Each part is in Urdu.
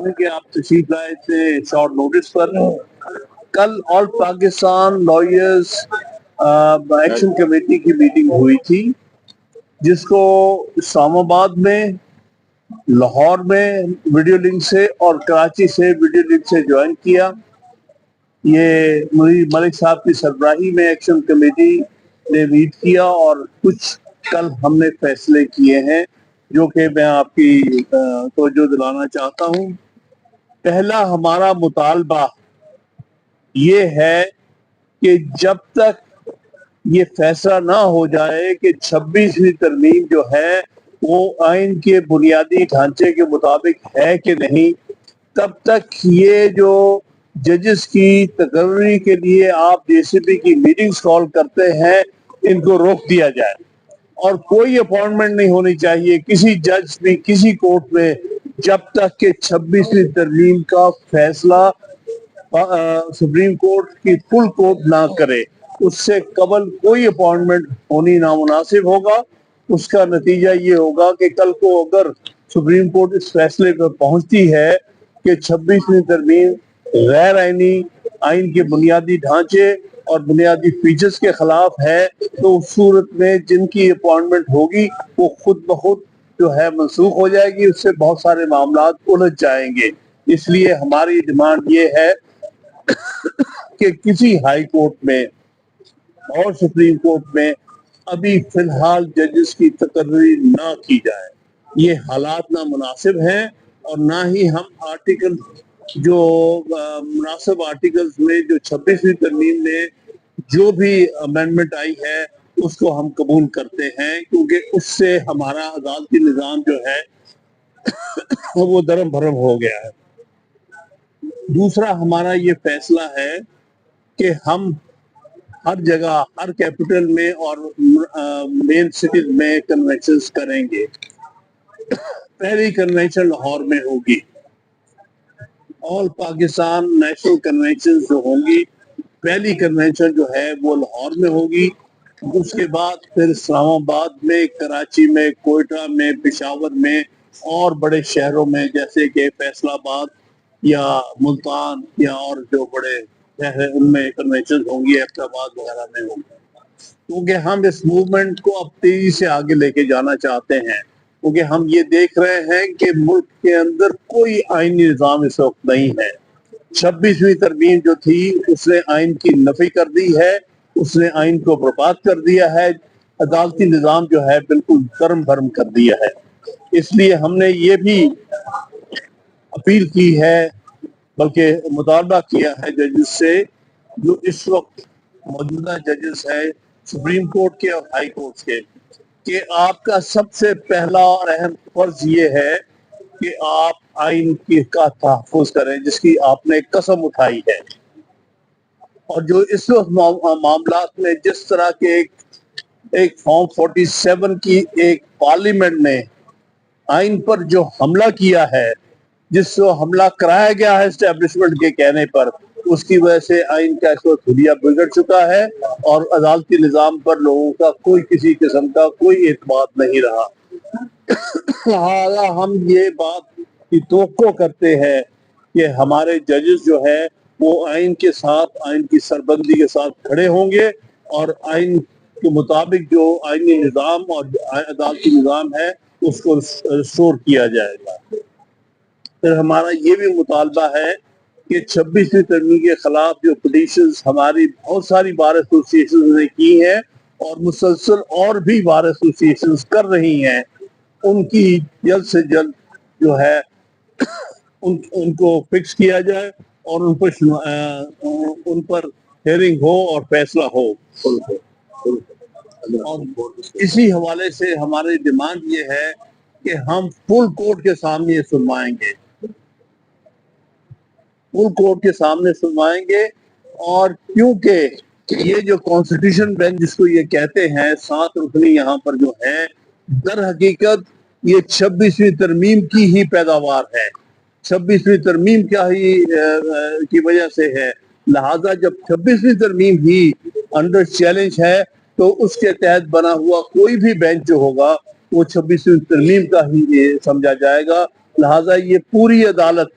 کہ آپ تشریف لائے تھے شارٹ نوٹس پر. کل آل پاکستان لائرز ایکشن کمیٹی کی میٹنگ ہوئی تھی جس کو اسلام آباد میں، لاہور میں ویڈیو لنک سے اور کراچی سے ویڈیو لنک سے جوائن کیا. یہ ملک صاحب کی سربراہی میں ایکشن کمیٹی نے میٹ کیا اور کچھ کل ہم نے فیصلے کیے ہیں جو کہ میں آپ کی توجہ دلانا چاہتا ہوں. پہلا ہمارا مطالبہ یہ ہے کہ جب تک یہ فیصلہ نہ ہو جائے کہ 26ویں ترمیم جو ہے وہ آئین کے بنیادی ڈھانچے کے مطابق ہے کہ نہیں، تب تک یہ جو ججز کی تقرری کے لیے آپ جے سی بی کی میٹنگز کال کرتے ہیں ان کو روک دیا جائے اور کوئی اپوائنٹمنٹ نہیں ہونی چاہیے کسی جج بھی کسی کورٹ میں جب تک کہ 26ویں ترمیم کا فیصلہ سپریم کورٹ کی فل کورٹ نہ کرے. اس سے قبل کوئی اپوائنٹمنٹ ہونی نامناسب ہوگا. اس کا نتیجہ یہ ہوگا کہ کل کو اگر سپریم کورٹ اس فیصلے پر پہنچتی ہے کہ 26ویں ترمیم غیر آئینی، آئین کے بنیادی ڈھانچے اور بنیادی فیچرز کے خلاف ہے، تو اس صورت میں جن کی اپوائنٹمنٹ ہوگی وہ خود بخود جو ہے منسوخ ہو جائے گی. اس سے بہت سارے معاملات الجھ جائیں گے. اس لیے ہماری ڈیمانڈ یہ ہے کہ کسی ہائی کورٹ میں اور سپریم کورٹ میں ابھی فی الحال ججز کی تقرری نہ کی جائے. یہ حالات نہ مناسب ہیں اور نہ ہی ہم آرٹیکل جو مناسب آرٹیکلز میں جو 26ویں ترمیم میں جو بھی امینڈمنٹ آئی ہے اس کو ہم قبول کرتے ہیں، کیونکہ اس سے ہمارا عدالتی نظام جو ہے وہ درم بھرم ہو گیا ہے. دوسرا ہمارا یہ فیصلہ ہے کہ ہم ہر جگہ، ہر کیپٹل میں اور مین سٹیز میں کنونشنز کریں گے. پہلی کنونشن لاہور میں ہوگی. آل پاکستان نیشنل کنونشن جو ہوں گی، پہلی کنونشن جو ہے وہ لاہور میں ہوگی. اس کے بعد پھر اسلام آباد میں، کراچی میں، کوئٹہ میں، پشاور میں اور بڑے شہروں میں جیسے کہ فیصل آباد یا ملتان یا اور جو بڑے شہر ہیں ان میں کنونشن ہوں گی، ایبٹ آباد وغیرہ میں ہوں گی. کیونکہ ہم اس موومنٹ کو اب تیزی سے آگے لے کے جانا چاہتے ہیں، کیونکہ ہم یہ دیکھ رہے ہیں کہ ملک کے اندر کوئی آئینی نظام اس وقت نہیں ہے. 26ویں ترمیم جو تھی اس نے آئین کی نفی کر دی ہے، اس نے آئین کو برباد کر دیا ہے، عدالتی نظام جو ہے بالکل درم بھرم کر دیا ہے. اس لیے ہم نے یہ بھی اپیل کی ہے، بلکہ مطالبہ کیا ہے ججز سے جو اس وقت موجودہ ججز ہیں سپریم کورٹ کے اور ہائی کورٹ کے، کہ آپ کا سب سے پہلا اور اہم فرض یہ ہے کہ آپ آئین کا تحفظ کریں جس کی آپ نے قسم اٹھائی ہے. اور جو اس وقت معاملات میں جس طرح کے ایک فارم 47 کی ایک پارلیمنٹ نے آئین پر جو حملہ کیا ہے، جس کو حملہ کرایا گیا ہے اسٹیبلشمنٹ کے کہنے پر، اس کی وجہ سے آئین کا اس وقت حلیہ بگڑ چکا ہے اور عدالتی نظام پر لوگوں کا کوئی کسی قسم کا کوئی اعتماد نہیں رہا. لہٰذا ہم یہ بات کی توقع کرتے ہیں کہ ہمارے ججز جو ہے وہ آئین کے ساتھ، آئین کی سربندی کے ساتھ کھڑے ہوں گے اور آئین کے مطابق جو آئینی نظام اور عدالتی نظام ہے اس کو ریسٹور کیا جائے گا. پھر ہمارا یہ بھی مطالبہ ہے کہ 26ویں ترمیم کے خلاف جو پٹیشنز ہماری بہت ساری بار ایسوسیشنز نے کی ہیں اور مسلسل اور بھی بار ایسوسیشنز کر رہی ہیں، ان کی جلد سے جلد جو ہے ان کو فکس کیا جائے اور ان پر ہیئرنگ ہو اور فیصلہ ہو. اور اسی حوالے سے ہماری ڈیمانڈ یہ ہے کہ ہم فل کورٹ کے سامنے یہ سنوائیں گے، فل کورٹ کے سامنے سنوائیں گے. اور کیونکہ یہ جو کانسٹیٹیوشن بینچ جس کو یہ کہتے ہیں 7 رکنی یہاں پر جو ہے، در حقیقت یہ 26ویں ترمیم کی ہی پیداوار ہے، 26ویں ترمیم کی وجہ سے ہے. لہذا جب 26ویں ترمیم ہی انڈر چیلنج ہے تو اس کے تحت بنا ہوا کوئی بھی بینچ جو ہوگا وہ 26ویں ترمیم کا ہی سمجھا جائے گا. لہذا یہ پوری عدالت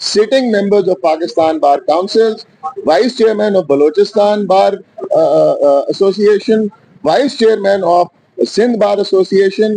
sitting members of Pakistan Bar Councils, Vice Chairman of Balochistan Bar Association, Vice Chairman of Sindh Bar Association,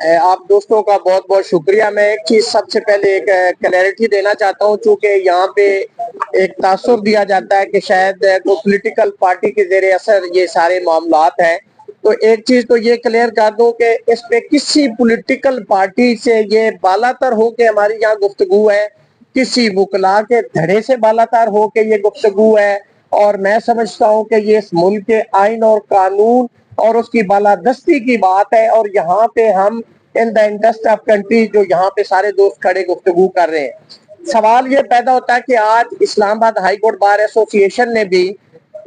آپ دوستوں کا بہت بہت شکریہ. میں ایک چیز سب سے پہلے ایک کلیئرٹی دینا چاہتا ہوں، چونکہ یہاں پہ ایک تاثر دیا جاتا ہے کہ شاید کوئی پولیٹیکل پارٹی کے زیر اثر یہ سارے معاملات ہیں. تو ایک چیز تو یہ کلیئر کر دوں کہ اس پہ کسی پولیٹیکل پارٹی سے یہ بالاتر ہو کے ہماری یہاں گفتگو ہے، کسی وکلا کے دھڑے سے بالاتر ہو کے یہ گفتگو ہے. اور میں سمجھتا ہوں کہ یہ اس ملک کے آئین اور قانون اور اس کی بالادستی کی بات ہے، اور یہاں پہ ہم ان دا انٹرسٹ آف کنٹری جو یہاں پہ سارے دوست کھڑے گفتگو کر رہے ہیں. سوال یہ پیدا ہوتا ہے کہ آج اسلام آباد ہائی کورٹ بار ایسوسی ایشن نے بھی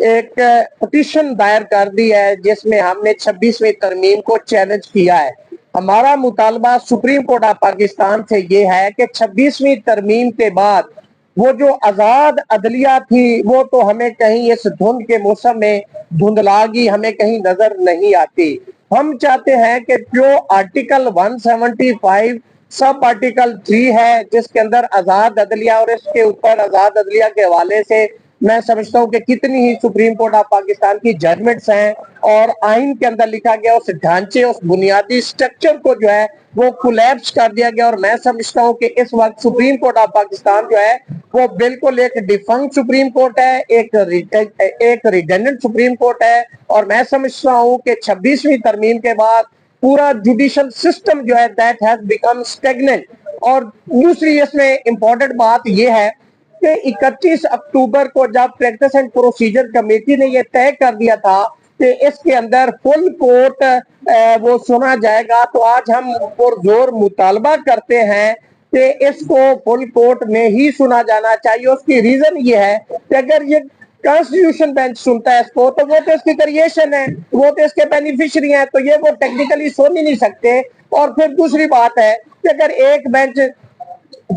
ایک پٹیشن دائر کر دی ہے جس میں ہم نے 26ویں ترمیم کو چیلنج کیا ہے. ہمارا مطالبہ سپریم کورٹ آف پاکستان سے یہ ہے کہ 26ویں ترمیم کے بعد وہ جو آزاد عدلیہ تھی وہ تو ہمیں کہیں اس دھند کے موسم میں دھندلا گی ہمیں کہیں نظر نہیں آتی. ہم چاہتے ہیں کہ جو آرٹیکل 175 سب آرٹیکل 3 ہے جس کے اندر آزاد عدلیہ اور اس کے اوپر آزاد عدلیہ کے حوالے سے میں سمجھتا ہوں کہ کتنی ہی سپریم کورٹ آف پاکستان کی ججمنٹس ہیں اور آئین کے اندر لکھا گیا اس ڈھانچے اس بنیادی سٹرکچر کو جو ہے وہ کولیپس کر دیا گیا. اور میں سمجھتا ہوں کہ اس وقت سپریم کورٹ آف پاکستان جو ہے وہ بالکل ایک ڈیفنکٹ سپریم کورٹ ہے، ایک ریڈنڈنٹ سپریم کورٹ ہے. اور میں سمجھتا ہوں کہ 26ویں ترمیم کے بعد پورا جوڈیشل سسٹم جو ہے دیٹ ہیز بیکم اسٹیگننٹ. اور دوسری اس میں امپورٹنٹ بات یہ ہے کہ 31 اکتوبر کو جب پریکٹس اینڈ پروسیجر کمیٹی نے یہ طے کر دیا تھا کہ اس کے اندر فل کورٹ وہ سنا جائے گا، تو آج ہم پرزور مطالبہ کرتے ہیں کہ اس کو فل کورٹ میں ہی سنا جانا چاہیے. اس کی ریزن یہ ہے کہ اگر یہ کانسٹیٹیوشن بینچ سنتا ہے اس کو تو وہ تو اس کی کریشن ہے، وہ تو اس کے بینیفیشری ہیں، تو یہ وہ ٹیکنیکلی سن ہی نہیں سکتے. اور پھر دوسری بات ہے کہ اگر ایک بینچ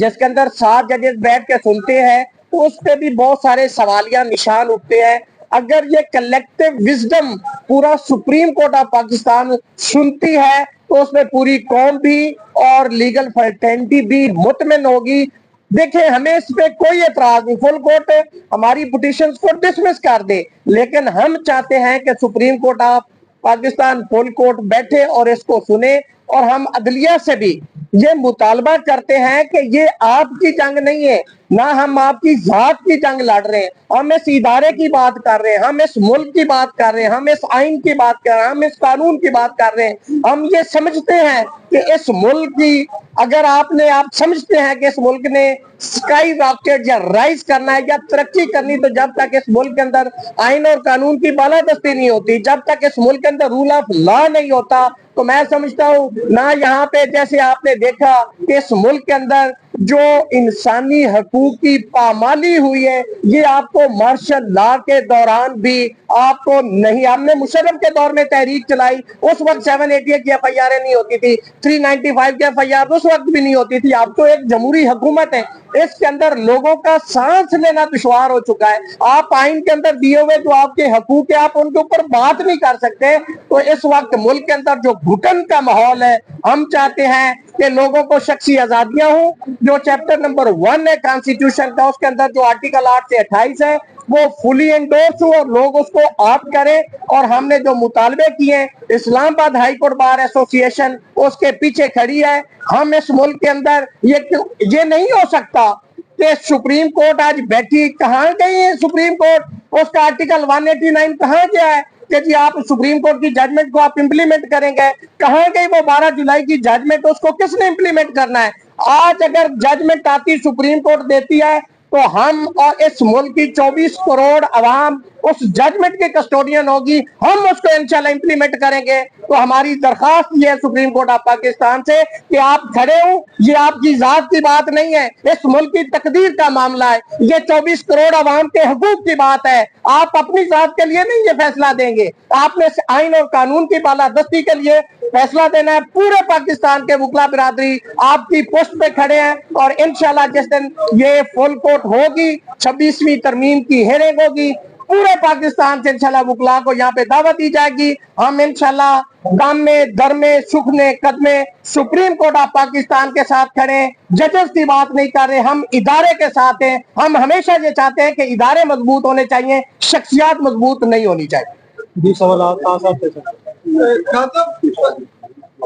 جس کے اندر 7 ججز بیٹھ کے سنتے ہیں تو اس پہ بھی بہت سارے سوالیہ نشان اٹھتے ہیں. اگر یہ کلیکٹیو وزڈم پورا سپریم کورٹ آف پاکستان سنتی ہے تو اس میں پوری قوم بھی اور لیگل فرٹینٹی بھی مطمئن ہوگی. دیکھیں ہمیں اس پہ کوئی اعتراض نہیں، فل کورٹ ہماری پٹیشنز کو ڈسمس کر دے، لیکن ہم چاہتے ہیں کہ supreme court of Pakistan full court بیٹھے اور اس کو سنے. اور ہم عدلیہ سے بھی یہ مطالبہ کرتے ہیں کہ یہ آپ کی جنگ نہیں ہے، نہ ہم آپ کی ذات کی جنگ لڑ رہے ہیں، ہم اس ادارے کی بات کر رہے ہیں، ہم اس ملک کی بات کر رہے ہیں، ہم اس آئین کی بات کر رہے ہیں، ہم اس قانون کی بات کر رہے ہیں. ہم یہ سمجھتے ہیں کہ اس ملک کی اگر آپ سمجھتے ہیں کہ اس ملک نے سکائی راکٹ یا رائز کرنا ہے یا ترقی کرنی، تو جب تک اس ملک کے اندر آئین اور قانون کی بالادستی نہیں ہوتی، جب تک اس ملک کے اندر رول آف لا نہیں ہوتا، تو میں سمجھتا ہوں نہ یہاں پہ جیسے آپ نے دیکھا کہ اس ملک کے اندر جو انسانی حقوق کی پامالی ہوئی ہے یہ آپ کو مارشل لا کے دوران بھی آپ کو نہیں. ہم نے مشرف کے دور میں تحریک چلائی، اس وقت 788 کی ایف آئی آر نہیں ہوتی تھی، 395 کی ایف آئی آر اس وقت بھی نہیں ہوتی تھی. اب تو ایک جمہوری حکومت ہے، اس کے اندر لوگوں کا سانس لینا دشوار ہو چکا ہے. آپ آئین کے اندر دیے ہوئے جو آپ کے حقوق ہے آپ ان کے اوپر بات نہیں کر سکتے. تو اس وقت ملک کے اندر جو گھٹن کا ماحول ہے، ہم چاہتے ہیں کہ لوگوں کو شخصی آزادیاں ہوں. جو چیپٹر نمبر 1 ہے کانسٹیٹیوشن کا، اس کے اندر جو آرٹیکل 8 سے 28 ہے وہ فلی انڈورس ہو اور لوگ اس کو آپ کریں. اور ہم نے جو مطالبے کیے ہیں، اسلام آباد ہائی کورٹ بار ایسوسی ایشن اس کے پیچھے کھڑی ہے. ہم اس ملک کے اندر یہ نہیں ہو سکتا کہ سپریم کورٹ آج بیٹھی، کہاں گئی ہے سپریم کورٹ؟ اس کا آرٹیکل 189 کہاں گیا ہے کہ جی آپ سپریم کورٹ کی ججمنٹ کو آپ امپلیمنٹ کریں گے؟ کہاں گئی وہ 12 جولائی کی ججمنٹ؟ اس کو کس نے امپلیمنٹ کرنا ہے؟ آج اگر ججمنٹ آتی سپریم کورٹ دیتی ہے تو ہم اور اس ملک کی 24 کروڑ عوام اس ججمنٹ کے کسٹوڈین ہوگی، ہم اس کو انشاءاللہ امپلیمنٹ کریں گے. تو ہماری درخواست یہ ہے سپریم کورٹ آف پاکستان سے کہ آپ کھڑے ہوں، یہ آپ کی ذات کی بات نہیں ہے، اس ملک کی تقدیر کا معاملہ ہے، یہ 24 کروڑ عوام کے حقوق کی بات ہے. آپ اپنی ذات کے لیے نہیں یہ فیصلہ دیں گے، آپ نے آئین اور قانون کی بالادستی کے لیے فیصلہ دینا ہے. پورے پاکستان کے وکلا برادری آپ کی پوسٹ پہ کھڑے ہیں اور انشاءاللہ جس دن یہ فل کورٹ ہوگی، 26ویں ترمیم کی ہیئرنگ ہوگی، پورے پاکستان سے انشاءاللہ وکلا کو یہاں پہ دعوت دی جائے گی. ہم انشاءاللہ غم میں، در میں، سکھ میں، قد میں سپریم کورٹ آف پاکستان کے ساتھ کھڑے ہیں. ججز کی بات نہیں کر رہے، ہم ادارے کے ساتھ ہیں. ہم ہمیشہ یہ چاہتے ہیں کہ ادارے مضبوط ہونے چاہیے، شخصیات مضبوط نہیں ہونی چاہیے. جی سوالات خان صاحب سے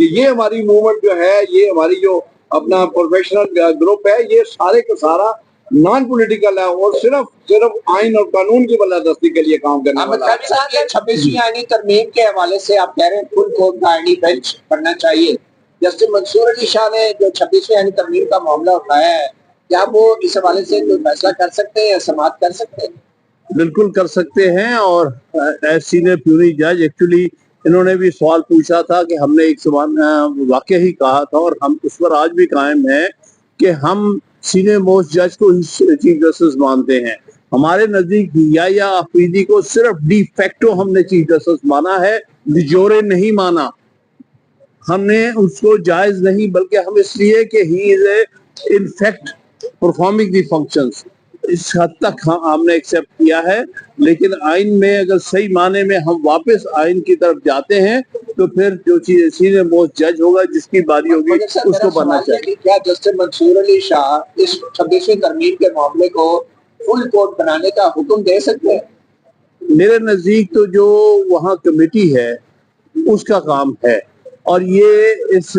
کہ یہ ہماری موومنٹ جو ہے، یہ ہماری جو اپنا پروفیشنل گروپ ہے، یہ سارے کا سارا نان پولیٹیکل ہے اور صرف آئین اور قانون کی بالادستی کے لیے کام کرنے والا ہے۔ 26ویں آئینی ترمیم کے حوالے سے آپ کہہ رہے ہیں فل کورٹ کا آئینی بینچ بننا چاہیے۔ جسٹس منصور علی شاہ نے جو 26ویں آئینی ترمیم کا معاملہ اٹھایا ہے، کیا وہ اس حوالے سے کوئی فیصلہ کر سکتے ہیں یا سماعت کر سکتے ہیں؟ بالکل کر سکتے ہیں، اور ایز سینئر پیونی جج ایکچولی انہوں نے بھی سوال پوچھا تھا کہ ہم نے ایک واقعہ ہی کہا تھا، اور ہم اس پر آج بھی قائم ہیں کہ ہم سینئر موسٹ جج کو چیف جسٹس مانتے ہیں۔ ہمارے نزدیک یا آفریدی کو صرف ڈی فیکٹو ہم نے چیف جسٹس مانا ہے، ڈی جورے نہیں مانا۔ ہم نے اس کو جائز نہیں، بلکہ ہم اس لیے کہ he is a in fact performing the functions, اس حد تک ہم نے ایکسیپٹ کیا ہے۔ لیکن آئین میں اگر صحیح معنی میں ہم واپس آئین کی طرف جاتے ہیں تو پھر جو چیز سینئر موسٹ جج ہوگا، جس کی باری ہوگی، اس کو بننا چاہیے۔ کیا جسٹس منصور علی شاہ اس 26ویں ترمیم کے معاملے کو فل کورٹ بنانے کا حکم دے سکتے ہیں؟ میرے نزدیک تو جو وہاں کمیٹی ہے اس کا کام ہے، اور یہ اس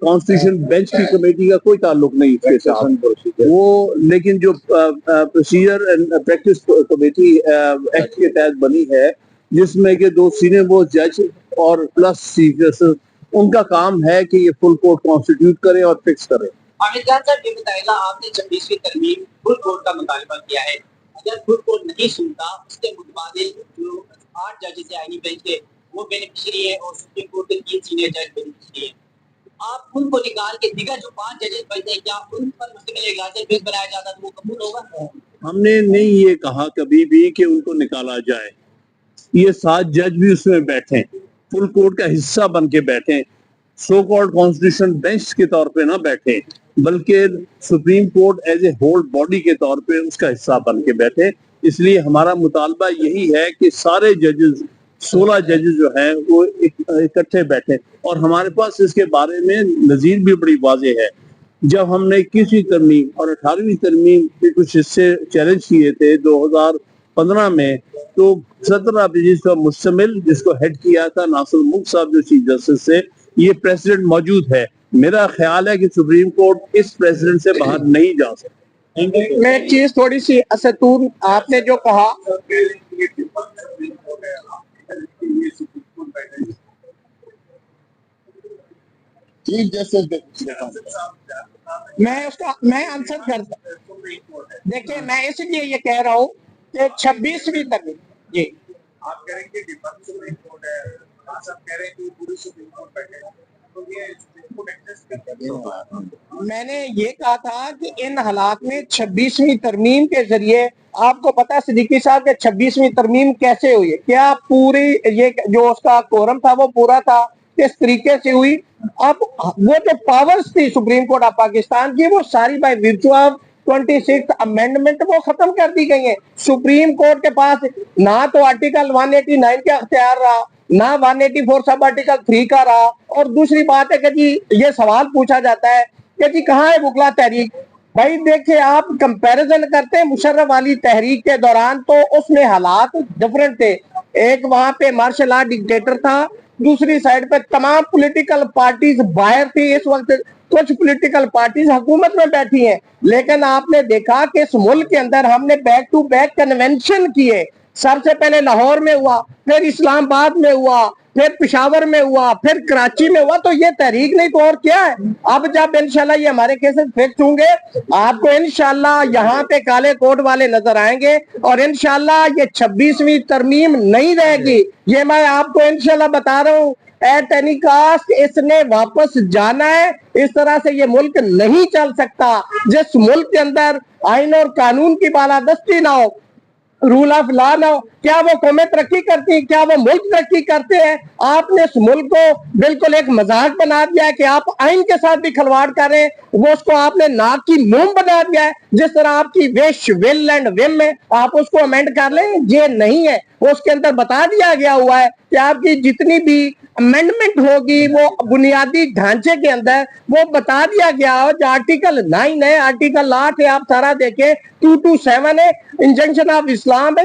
کانسٹیٹیوشن بینچ کی کمیٹی کا کوئی تعلق نہیں اس کے ساتھ وہ، لیکن جو procedure and practice committee act کے تحت بنی ہے، جس میں کہ 2 سینئر موسٹ جج اور پلس چیف جسٹس، ان کا کام ہے کہ یہ فل کورٹ کانسٹیٹیوٹ کرے اور فکس کرے۔ عامر جان صاحب یہ بتائے گا، آپ نے 26ویں ترمیم فل کورٹ کا مطالبہ کیا ہے، اگر فل کورٹ نہیں سنتا اس کے متبادل جو 8 ججز آئینی بینچ کے وہ بینیفیشری ہیں اور سپریم کورٹ کے 3 سینئر جج بینیفیشری ہیں، آپ ان کو نکال کے دیگر جو 5 ججز بنتے ہیں، کیا ان پر مشتمل ایک لارجر بیس بنایا جاتا تو وہ قبول ہوگا؟ ہم نے نہیں یہ کہا کبھی بھی کہ ان کو نکالا جائے، یہ 7 جج بھی اس میں بیٹھیں، فل کورٹ کا حصہ بن کے بیٹھیں، سو کالڈ کانسٹیٹیوشن بینچ کے طور پہ نہ بیٹھیں، بلکہ supreme court as a whole body کے طور پہ اس کا حصہ بن کے بیٹھے۔ اس لیے ہمارا مطالبہ یہی ہے کہ سارے ججز 16 ججز جو ہیں وہ اکٹھے بیٹھے، اور ہمارے پاس اس کے بارے میں نظیر بھی بڑی واضح ہے۔ جب ہم نے 21ویں ترمیم اور 18ویں ترمیم کے کچھ حصے چیلنج کیے تھے 2015 میں، تو 17 پیجز کا مشتمل، جس کو ہیڈ کیا تھا ناصر الملک صاحب جو چیف جسٹس سے، یہ پریسیڈنٹ موجود ہے۔ میرا خیال ہے کہ سپریم کورٹ اس پریسیڈنٹ سے باہر نہیں جا سکتا۔ میں ایک چیز تھوڑی سی اسطور، آپ نے جو کہا چیف جسٹس میں آنسر کرتا، دیکھیں میں اس لیے یہ کہہ رہا ہوں کہ 26ویں ترمیم، جی آپ کہہ رہے ہیں کہ ڈیفنس سپریم کورٹ ہے، آپ کہہ رہے ہیں کہ پوری سپریم کورٹ بیٹھے ہیں، تو یہ سپریم کورٹ ایکسس کرتے ہیں۔ میں نے یہ کہا تھا کہ ان حالات میں 26ویں ترمیم کے ذریعے، آپ کو پتا صدیقی صاحب کہ 26ویں ترمیم کیسے ہوئی ہے، کیا پوری یہ جو اس کا کورم تھا وہ پورا تھا، کس طریقے سے ہوئی؟ اب وہ جو پاورز تھی سپریم کورٹ آف پاکستان کی، وہ ساری بائی ویرچو آف 26 امینڈمنٹ وہ ختم کر دی گئی ہیں۔ سپریم کورٹ کے پاس نہ تو آرٹیکل 189 کا اختیار رہا، نہ 184 سب آرٹیکل 3 کا رہا، اور دوسری بات ہے کہ جی یہ سوال پوچھا جاتا ہے کہ جی کہاں ہے وکلا تحریک؟ بھائی دیکھیں، آپ کمپیریزن کرتے ہیں مشرف والی تحریک کے دوران تو اس میں حالات ڈیفرنٹ تھے۔ ایک وہاں پہ مارشل لا ڈکٹیٹر تھا، دوسری سائڈ پہ تمام پولیٹیکل پارٹیز باہر تھی۔ اس وقت کچھ پولیٹیکل پارٹیز حکومت میں بیٹھی ہیں، لیکن آپ نے دیکھا کہ اس ملک کے اندر ہم نے بیک ٹو بیک کنونشن کیے۔ سب سے پہلے لاہور میں ہوا، پھر اسلام آباد میں ہوا، پھر پشاور میں ہوا، پھر کراچی میں ہوا، تو یہ تحریک نہیں تو اور کیا ہے؟ اب جب انشاءاللہ یہ ہمارے کیسز فکس ہوں گے، آپ کو انشاءاللہ یہاں پہ کالے کوٹ والے نظر آئیں گے، اور انشاءاللہ یہ 26ویں ترمیم نہیں رہے گی۔ یہ میں آپ کو انشاءاللہ بتا رہا ہوں، ایٹ اینی کاسٹ اس نے واپس جانا ہے۔ اس طرح سے یہ ملک نہیں چل سکتا جس ملک کے اندر آئین اور قانون کی بالادستی نہ ہو، رول آف لا نہ ہو۔ کیا وہ قومیں ترقی کرتی ہیں؟ کیا وہ ملک ترقی کرتے ہیں؟ آپ نے اس ملک کو بالکل ایک مذاق بنا دیا ہے کہ آپ آئین کے ساتھ بھی کھلواڑ کر رہے ہیں، وہ اس کو آپ نے ناک کی موم بنا دیا ہے۔ جس طرح آپ کی وش ول اینڈ وم ہے، آپ اس کو امینڈ کر لیں، یہ نہیں ہے۔ اس کے اندر بتا دیا گیا ہوا ہے کہ آپ کی جتنی بھی امینڈمنٹ ہوگی وہ بنیادی ڈھانچے کے اندر وہ بتا دیا گیا ہے۔ جو آرٹیکل 9 ہے، آرٹیکل 8 ہے، آپ سارا دیکھیں، 227 ہے، انجنکشن آف اسلام ہے،